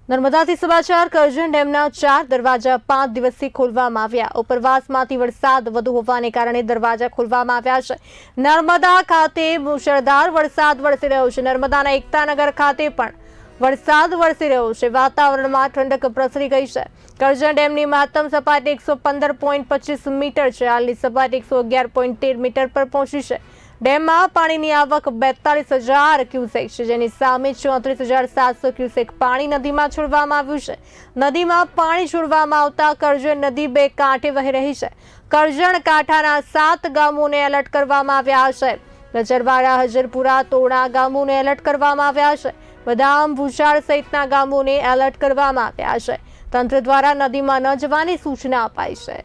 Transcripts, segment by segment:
નર્મદાથી સમાચાર કરજણ ડેમના 4 દરવાજા 5 દિવસથી ખોલવામાં આવ્યા। ઉપરવાસમાંથી વરસાદ વધુ હોવાને કારણે દરવાજા ખોલવામાં આવ્યા છે। નર્મદા ખાતે મુશળધાર વરસાદ વરસી રહ્યો છે। નર્મદાના એકતાનગર ખાતે પણ વરસાદ વરસી રહ્યો છે। વાતાવરણમાં ઠંડક પ્રસરી ગઈ છે। કરજણ ડેમની મહત્તમ સપાટી 115.25 મીટર છે। હાલની સપાટી 111.13 મીટર પર પહોંચી છે। ડેમમાં પાણીની આવક 42,000 ક્યુસેક છે, જેની સામે 34,700 ક્યુસેક પાણી નદીમાં છોડવામાં આવ્યું છે। નદીમાં પાણી છોડવામાં આવતા કરજણ નદી બે કાંઠે વહી રહી છે। કરજણ કાંઠાના 7 ગામોને એલર્ટ કરવામાં આવ્યા છે। ગજરવાડા, હજરપુરા, તોરણા ગામોને એલર્ટ કરવામાં આવ્યા છે। બદામ, ભૂસાર સહિતના ગામોને એલર્ટ કરવામાં આવ્યા છે। તંત્ર દ્વારા નદીમાં ન જવાની સૂચના અપાઈ છે।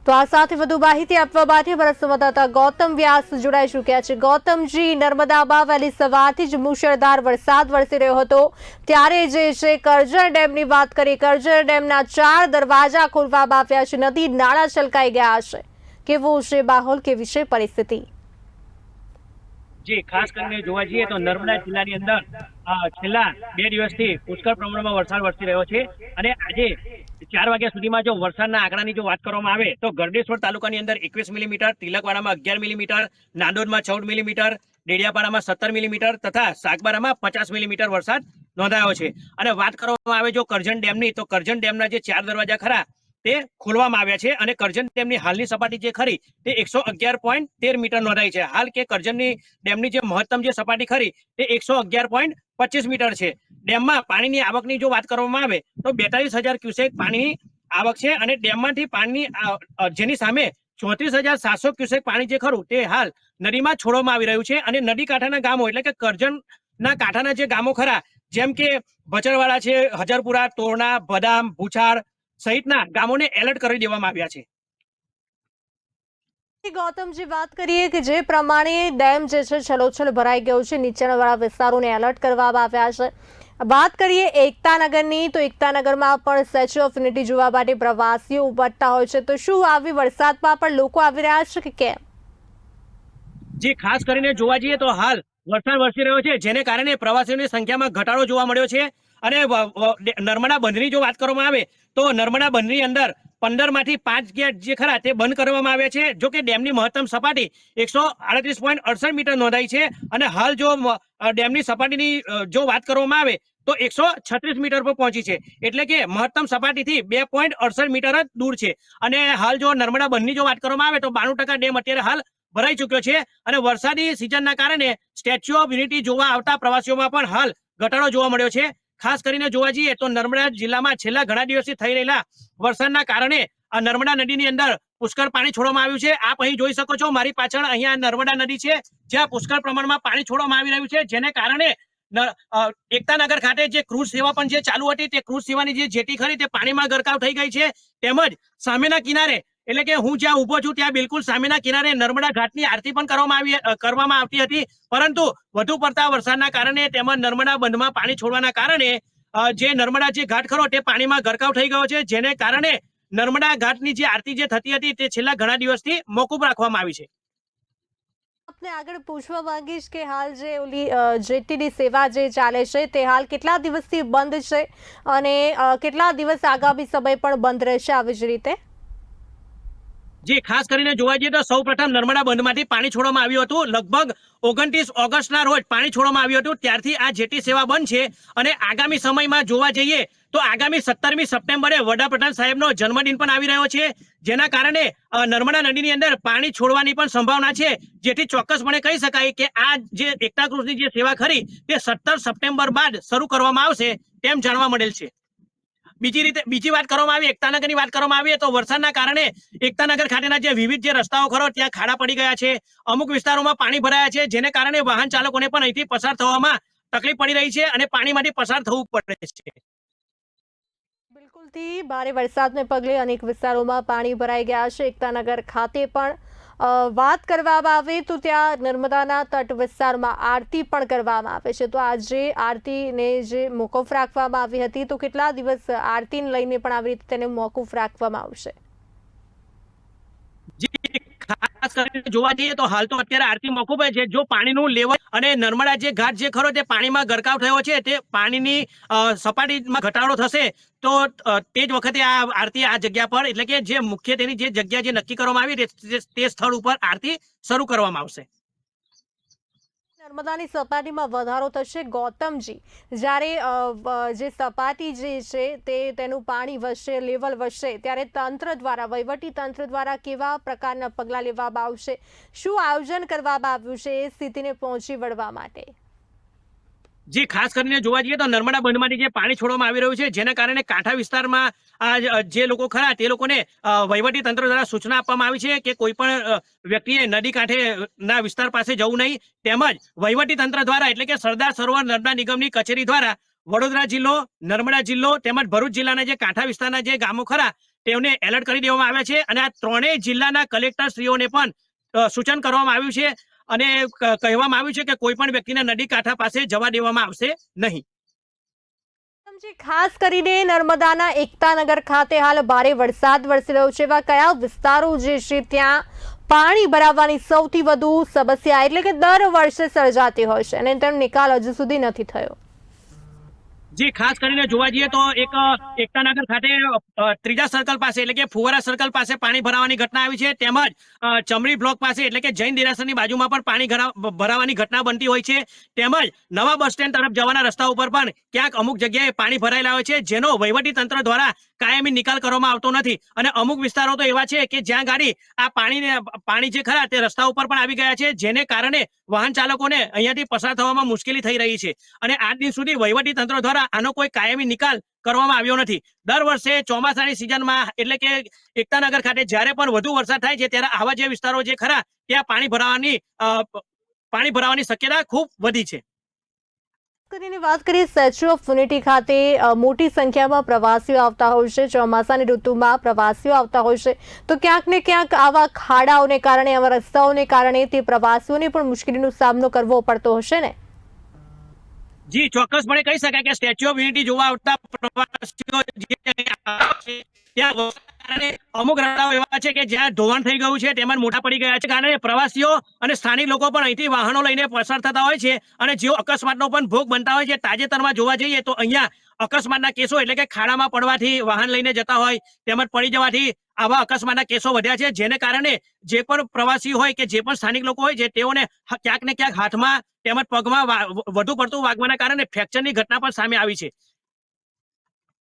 તો આ સાથે વધુ માહિતી આપવા માટે અમારા સંવાદદાતા ગૌતમ વ્યાસ જોડાઈ ચૂક્યા છે। ગૌતમજી, નર્મદામાં વહેલી સવારથી જ મુશળધાર વરસાદ વરસી રહ્યો હતો, ત્યારે જે છે કરજણ ડેમની વાત કરી। કરજણ ડેમના 4 દરવાજા ખોલવામાં આવ્યા છે। નદી નાળા છલકાઈ ગયા છે। કેવો છે માહોલ, કેવી છે પરિસ્થિતિ? જી, ખાસ કરીને જોવા જઈએ તો નર્મદા જિલ્લાની અંદર છેલ્લા 2 દિવસથી પુષ્કળ પ્રમાણમાં વરસાદ વરસી રહ્યો છે। અને આજે 4 વાગ્યા સુધીમાં જો વરસાદના આંકડાની જો વાત કરવામાં આવે તો ગરડેશ્વર તાલુકાની અંદર 21 મિલીમીટર, તિલકવાડામાં 11 મિલીમીટર, નાંદોદમાં 14 મિલીમીટર, ડેડિયાપાડામાં 17 મિલીમીટર તથા સાગબારામાં 50 મિલીમીટર વરસાદ નોંધાયો છે। અને વાત કરવામાં આવે જો કરજણ ડેમની, તો કરજણ ડેમના જે 4 દરવાજા ખરા તે ખોલવામાં આવ્યા છે। અને કરજણ ડેમની હાલની સપાટી જે ખરી તે 111.13 મીટર નોંધાઈ છે। હાલ કે કરજણની ડેમની જે મહત્તમ જે સપાટી ખરી તે 111.25 મીટર છે। ડેમમાં પાણીની આવકની જો વાત કરવામાં આવે તો 42,000 ક્યુસેક પાણીની આવક છે। અને ડેમમાંથી પાણીની જેની સામે 34,700 ક્યુસેક પાણી જે ખરું તે હાલ નદીમાં છોડવામાં આવી રહ્યું છે। અને નદી કાંઠાના ગામો એટલે કે કરજણના કાંઠાના જે ગામો ખરા, જેમ કે ભચરવાડા છે, હજરપુરા, તોરણા, બદામ, ભૂછાડ સહિતના ગામોને એલર્ટ કરી દેવામાં આવ્યા છે। ગૌતમજી, વાત કરીએ કે જે પ્રમાણે ડેમ જે છે છલોછલ ભરાઈ ગયો છે, નીચાણવાળા વિસ્તારોને એલર્ટ કરવામાં આવ્યા છે। વાત કરીએ એકતાનગરની, તો એકતાનગરમાં પણ સ્ટેચ્યુ ઓફ યુનિટી જોવા માટે પ્રવાસીઓ ઉમટતા હોય છે, તો શું આવી વરસાદમાં પણ લોકો આવી રહ્યા છે કે કેમ? જે ખાસ કરીને જોવા જઈએ તો હાલ વરસાદ વરસી રહ્યો છે, જેને કારણે પ્રવાસીઓની સંખ્યામાં ઘટાડો જોવા મળ્યો છે। અને નર્મદા બંધની જો વાત કરવામાં આવે તો નર્મદા બંધની અંદર 15 માંથી 5 ગેટ જે ખરા તે બંધ કરવામાં આવ્યા છે। જો કે ડેમની મહત્તમ સપાટી 138.68 મીટર નોંધાઈ છે। અને હાલ જો ડેમની સપાટીની જો વાત કરવામાં આવે તો 136 મીટર પર પહોંચી છે, એટલે કે મહત્તમ સપાટીથી 2.68 મીટર જ દૂર છે। અને હાલ જો નર્મદા બંધની જો વાત કરવામાં આવે તો 92% ડેમ અત્યારે હાલ ભરાઈ ચુક્યો છે। અને વરસાદી સિઝનના કારણે સ્ટેચ્યુ ઓફ યુનિટી જોવા આવતા પ્રવાસીઓમાં પણ હાલ ઘટાડો જોવા મળ્યો છે। ખાસ કરીને જોવા જઈએ તો નર્મદા જિલ્લામાં છેલ્લા ઘણા દિવસથી થઈ રહેલા વરસાદના કારણે આ નર્મદા નદીની અંદર પુષ્કળ પાણી છોડવામાં આવ્યું છે। આપ અહીં જોઈ શકો છો, મારી પાછળ અહીંયા નર્મદા નદી છે, જ્યાં પુષ્કળ પ્રમાણમાં પાણી છોડવામાં આવી રહ્યું છે, જેને કારણે એકતાનગર ખાતે જે ક્રૂઝ સેવા પણ જે ચાલુ હતી તે ક્રૂઝ સેવાની જે જેટી ખરી તે પાણીમાં ગરકાવ થઈ ગઈ છે। તેમજ સામેના કિનારે એટલે કે હું જ્યાં ઉભો છું ત્યાં બિલકુલ સામેના કિનારે નર્મદા ઘાટની આરતી પણ કરવામાં આવતી હતી, પરંતુ વધુ પડતા વરસાદના કારણે તેમજ નર્મદા બંધમાં પાણી છોડવાના કારણે જે નર્મદા જે ઘાટ ખરો તે પાણીમાં ગરકાવ થઈ ગયો છે, જેને કારણે નર્મદા ઘાટની જે આરતી જે થતી હતી તે છેલ્લા ઘણા દિવસથી મોકૂફ રાખવામાં આવી છે। આપને આગળ પૂછવા માંગીશ કે હાલ જે ઓલી જેટીની સેવા જે ચાલે છે તે હાલ કેટલા દિવસથી બંધ છે અને કેટલા દિવસ આગામી સમય પણ બંધ રહેશે આવી જ રીતે? જે ખાસ કરીને જોવા જઈએ તો સૌપ્રથમ નર્મદા બંધમાંથી પાણી છોડવામાં આવ્યું હતું। લગભગ 29 ઓગસ્ટના રોજ પાણી છોડવામાં આવ્યું હતું, ત્યારથી આ જેટી સેવા બંધ છે। અને આગામી સમયમાં જોવા જઈએ તો આગામી 17મી સપ્ટેમ્બરે વડાપ્રધાન સાહેબનો જન્મદિન પણ આવી રહ્યો છે, જેના કારણે નર્મદા નદીની અંદર પાણી છોડવાની પણ સંભાવના છે, જેથી ચોક્કસપણે કહી શકાય કે આ જે એકતા ક્રૂઝની જે સેવા ખરી તે 17 સપ્ટેમ્બર બાદ શરૂ કરવામાં આવશે તેમ જાણવા મળેલ છે। બીજી વાત કરવામાં આવી, એકતાનગરની વાત કરવામાં આવી તો વરસાદના કારણે એકતાનગર ખાતેના જે વિવિધ જે રસ્તાઓ ખરો ત્યાં ખાડા પડી ગયા છે, અમુક વિસ્તારોમાં પાણી ભરાયા છે, જેને કારણે વાહન ચાલકોને પણ અહીંથી પસાર થવામાં તકલીફ પડી રહી છે અને પાણીમાંથી પસાર થવું પડે છે। બિલકુલથી ભારે વરસાદને પગલે અનેક વિસ્તારોમાં પાણી ભરાઈ ગયા છે। એકતાનગર ખાતે પણ વાત કરવામાં આવે તો ત્યાં નર્મદાના તટ વિસ્તારમાં આરતી પણ કરવામાં આવે છે, તો આજે આરતીને જે મોકૂફ રાખવામાં આવી હતી, તો કેટલા દિવસ આરતીને લઈને પણ આવી રીતે તેને મોકૂફ રાખવામાં આવશે? ખાસ ખાસ કરીને જોવા જઈએ તો હાલ તો અત્યારે આરતી મોકૂફ છે. જો પાણીનું લેવલ અને નર્મદા જે ઘાટ જે ખરો તે પાણીમાં ગરકાવ થયો છે, તે પાણીની સપાટીમાં ઘટાડો થશે તો તે જ વખતે આ આરતી આ જગ્યા પર એટલે કે જે મુખ્ય તેની જે જગ્યા જે નક્કી કરવામાં આવી તે સ્થળ ઉપર આરતી શરૂ કરવામાં આવશે. નર્મદાની સપાટીમાં વધારો થશે ગૌતમજી, જ્યારે જે સપાટી જે છે તેનું પાણી વધશે, લેવલ વધશે, ત્યારે તંત્ર દ્વારા, વહીવટી તંત્ર દ્વારા કેવા પ્રકારના પગલાં લેવામાં આવશે, શું આયોજન કરવામાં આવ્યું છે એ સ્થિતિને પહોંચી વળવા માટે? જી, ખાસ કરીને જોવા જઈએ તો નર્મદા બંધમાંથી જે પાણી છોડવામાં આવી રહ્યું છે, જેના કારણે કાંઠા વિસ્તારમાં જે લોકો ખરા તે લોકોને વહીવટી તંત્ર દ્વારા સૂચના આપવામાં આવી છે કે કોઈ પણ વ્યક્તિએ નદી કાંઠે ના વિસ્તાર પાસે જવું નહીં. તેમજ વહીવટી તંત્ર દ્વારા એટલે કે સરદાર સરોવર નર્મદા નિગમની કચેરી દ્વારા વડોદરા જિલ્લો, નર્મદા જિલ્લો તેમજ ભરૂચ જિલ્લાના જે કાંઠા વિસ્તારના જે ગામો ખરા તેમને એલર્ટ કરી દેવામાં આવ્યા છે અને આ ત્રણેય જિલ્લાના કલેક્ટરશ્રીઓને પણ સૂચન કરવામાં આવ્યું છે અને કહેવામાં આવ્યું છે કે કોઈ પણ વ્યક્તિને નદી કાંઠા પાસે જવા દેવામાં આવશે નહીં. ખાસ કરીને નર્મદાના એકતાનગર ખાતે હાલ ભારે વરસાદ વરસી રહ્યો છે, એવા કયા વિસ્તારો જે છે ત્યાં પાણી ભરાવાની સૌથી વધુ સમસ્યા એટલે કે દર વર્ષે સર્જાતી હોય છે અને તેનો નિકાલ હજુ સુધી નથી થયો? જી, ખાસ કરીને જોવા જઈએ તો એકતાનગર ખાતે ત્રીજા સર્કલ પાસે એટલે કે ફુવારા સર્કલ પાસે પાણી ભરાવાની ઘટના આવી છે. તેમજ ચમરી બ્લોક પાસે એટલે કે જૈન દેરાસરની બાજુમાં પણ પાણી ભરાવાની ઘટના બનતી હોય છે. તેમજ નવા બસ સ્ટેન્ડ તરફ જવાના રસ્તા ઉપર પણ ક્યાંક અમુક જગ્યાએ પાણી ભરાયેલા હોય છે, જેનો વહીવટી તંત્ર દ્વારા કાયમી નિકાલ કરવામાં આવતો નથી અને અમુક વિસ્તારો તો એવા છે કે જ્યાં ગાડી આ પાણી જે ખરા તે રસ્તા ઉપર પણ આવી ગયા છે, જેને કારણે વાહન ચાલકોને અહીંયાથી પસાર થવામાં મુશ્કેલી થઈ રહી છે અને આજ દિન સુધી વહીવટી તંત્ર દ્વારા આનો કોઈ કાયમી નિકાલ કરવામાં આવ્યો નથી. દર વર્ષે ચોમાસાની સિઝનમાં એટલે કે એકતાનગર ખાતે જ્યારે પણ વધુ વરસાદ થાય છે ત્યારે આવા જે વિસ્તારો જે ખરા ત્યાં પાણી ભરાવાની શક્યતા ખૂબ વધી છે. કરીને વાત કરીએ સ્ટેચ્યુ ઓફ યુનિટી ખાતે મોટી સંખ્યામાં પ્રવાસીઓ આવતા હોય છે, ચોમાસાની ઋતુમાં પ્રવાસીઓ આવતા હોય છે, તો ક્યાંક ને ક્યાંક આવા ખાડાઓને કારણે, આવા રસ્તાઓને કારણે તે પ્રવાસીઓને પણ મુશ્કેલીનો સામનો કરવો પડતો હશે ને? જી, ચોક્કસપણે કહી શકાય કે સ્ટેચ્યુ ઓફ યુનિટી જોવા આવતા પ્રવાસીઓ ત્યાં અમુક રસ્તાઓ એવા છે કે જ્યાં ધોવાણ થઈ ગયું છે, તેમજ મોટા પડી ગયા છે, કારણે પ્રવાસીઓ અને સ્થાનિક લોકો પણ અહીંથી વાહનો લઈને પસાર થતા હોય છે અને જેઓ અકસ્માતનો પણ ભોગ બનતા હોય છે. તાજેતરમાં જોવા જઈએ તો અહીંયા અકસ્માતના કેસો એટલે કે ખાડામાં પડવાથી વાહન લઈને જતા હોય તેમજ પડી જવાથી આવા અકસ્માતના કેસો વધ્યા છે, જેને કારણે જે પણ પ્રવાસી હોય કે જે પણ સ્થાનિક લોકો હોય છે તેઓને ક્યાંક ને ક્યાંક હાથમાં તેમજ પગમાં વધુ પડતું વાગવાના કારણે ફ્રેક્ચરની ઘટના પણ સામે આવી છે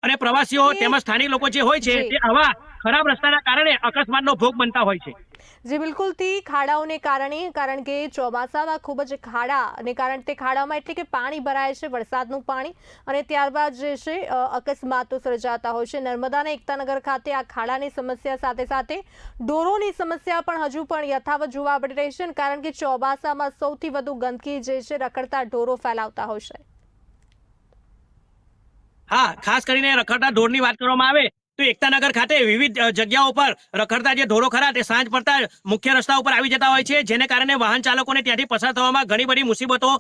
અને પ્રવાસીઓ તેમજ સ્થાનિક લોકો જે હોય છે તે આવા ખરાબ રસ્તાના કારણે અકસ્માતનો ભોગ બનતા હોય છે. જી બિલકુલથી ખાડાઓને કારણે, કારણ કે ચોમાસામાં ખૂબ જ ખાડાને કારણે તે ખાડામાં એટલે કે પાણી ભરાય છે, વરસાદનું પાણી, અને ત્યારબાદ જે છે અકસ્માતો સર્જાતા હોય છે. નર્મદાના એકતાનગર ખાતે આ ખાડાની સમસ્યા સાથે સાથે ઢોરોની સમસ્યા પણ હજુ પણ યથાવત જોવા મળી રહી છે, કારણ કે ચોમાસામાં સૌથી વધુ ગંદકી જે છે રખડતા ઢોરો ફેલાવતા હોય છે. હા, ખાસ કરીને રખડતા ઢોરની વાત કરવામાં આવે તો એકતાનગર ખાતે વિવિધ જગ્યાઓ પર રખડતા જે ઢોરો ખરા તે સાંજ પડતા મુખ્ય રસ્તા ઉપર આવી જતા હોય છે, જેને કારણે વાહન ચાલકોને ત્યાંથી પસાર થવામાં ઘણી બધી મુસીબતો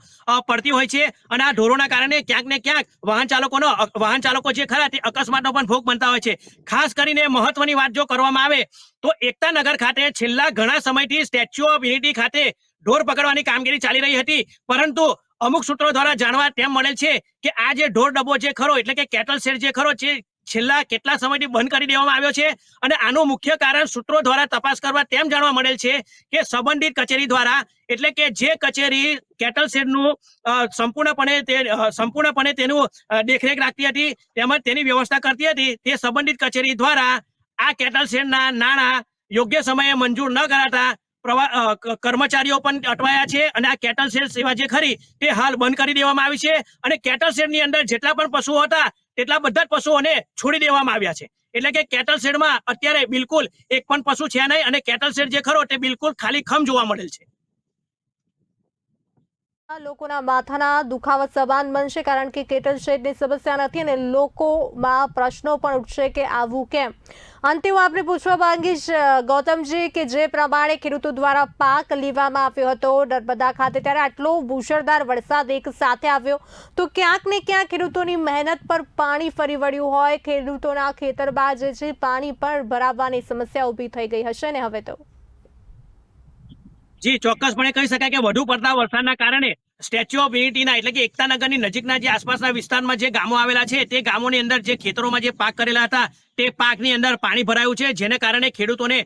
પડતી હોય છે અને આ ઢોરોના કારણે ક્યાંક ને ક્યાંક વાહન ચાલકો જે ખરા તે અકસ્માતનો પણ ભોગ બનતા હોય છે. ખાસ કરીને મહત્વની વાત જો કરવામાં આવે તો એકતાનગર ખાતે છેલ્લા ઘણા સમયથી સ્ટેચ્યુ ઓફ યુનિટી ખાતે ઢોર પકડવાની કામગીરી ચાલી રહી હતી, પરંતુ અમુક સૂત્રો દ્વારા જાણવા તેમ મળેલ છે કે આ જે ઢોર ડબ્બો જે ખરો એટલે કે કેટલ શેડ જે ખરો જે છેલ્લા કેટલા સમયથી બંધ કરી દેવામાં આવ્યો છે અને આનું મુખ્ય કારણ સૂત્રો દ્વારા તપાસ કરવા તેમ જાણવા મળેલ છે કે સંબંધિત કચેરી દ્વારા એટલે કે જે કચેરી કેટલ શેડનું સંપૂર્ણપણે તેનું દેખરેખ રાખતી હતી તેમજ તેની વ્યવસ્થા કરતી હતી, તે સંબંધિત કચેરી દ્વારા આ કેટલ શેડના નાણાં યોગ્ય સમયે મંજૂર ન કરાતા કર્મચારીઓ પણ અટવાયા છે અને આ કેટલ શેડ સેવા જે ખરી તે હાલ બંધ કરી દેવામાં આવી છે અને કેટલ શેડની અંદર જેટલા પણ પશુઓ હતા તેટલા બધા જ પશુઓને છોડી દેવામાં આવ્યા છે. એટલે કે કેટલ શેડમાં અત્યારે બિલકુલ એક પણ પશુ છે નહીં અને કેટલ શેડ જે ખરો તે બિલકુલ ખાલી ખમ જોવા મળેલ છે. લોકોના માથાના દુખાવા સમાન બનશે, કારણ કે કેટલ શેડની સમસ્યા નથી અને લોકોમાં પ્રશ્નો પણ ઉઠશે કે આવું કેમ. અંતે હું આપને પૂછવા માંગીશ ગૌતમજી કે જે પ્રમાણે ખેડૂતો દ્વારા પાક લેવામાં આવ્યો હતો નર્મદા ખાતે, ત્યારે આટલો મુશળધાર વરસાદ એક સાથે આવ્યો તો ક્યાંક ને ક્યાંક ખેડૂતોની મહેનત પર પાણી ફરી વળ્યું હોય, ખેડૂતોના ખેતરમાં જે છે પાણી પણ ભરાવવાની સમસ્યા ઊભી થઈ ગઈ હશે ને હવે તો? જી ચોક્કસપણે કહી શકાય કે વધુ પડતા વરસાદના કારણે સ્ટેચ્યુ ઓફ યુનિટીના એટલે કે એકતા નગરની નજીકના જે આસપાસના વિસ્તારમાં જે ગામો આવેલા છે તે ગામોની અંદર જે ખેતરોમાં જે પાક કરેલા હતા તે પાકની અંદર પાણી ભરાયું છે, જેને કારણે ખેડૂતોને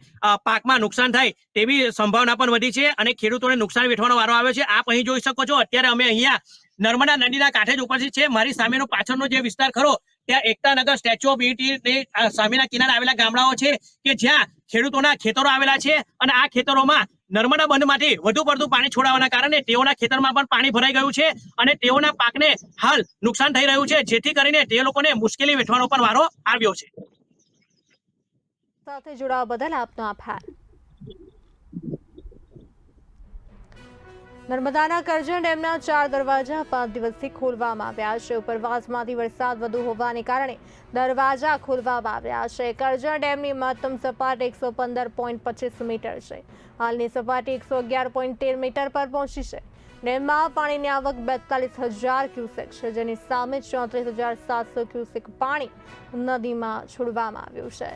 પાકમાં નુકસાન થાય તેવી સંભાવના પણ વધી છે અને ખેડૂતોને નુકસાન વેઠવાનો વારો આવ્યો છે. આપ અહીં જોઈ શકો છો, અત્યારે અમે અહીંયા નર્મદા નદીના કાંઠે જ ઉપસ્થિત છે. મારી સામેનો પાછળનો જે વિસ્તાર ખરો ત્યાં એકતાનગર સ્ટેચ્યુ ઓફ યુનિટી સામેના કિનારે આવેલા ગામડાઓ છે કે જ્યાં ખેડૂતોના ખેતરો આવેલા છે અને આ ખેતરોમાં નર્મદા બંધમાંથી વધુ પડતું પાણી છોડાવાના કારણે તેઓના ખેતરમાં પણ પાણી ભરાઈ ગયું છે અને તેઓના પાકને હાલ નુકસાન થઈ રહ્યું છે, જેથી કરીને તે લોકોને મુશ્કેલી વેઠવાનો પણ વારો આવ્યો છે. સાથે જોડાવા બદલ આપનો આભાર. નર્મદાના કરજણ ડેમના 4 દરવાજા 5 દિવસથી ખોલવામાં આવ્યા છે. ઉપરવાસમાંથી વરસાદ વધુ હોવાને કારણે દરવાજા ખોલવામાં આવ્યા છે. કરજણ ડેમની મહત્તમ સપાટી 115.25 મીટર છે. હાલની સપાટી 111.13 મીટર પર પહોંચી છે. ડેમમાં પાણીની આવક 42,000 ક્યુસેક છે, જેની સામે 34,700 ક્યુસેક પાણી નદીમાં છોડવામાં આવ્યું છે.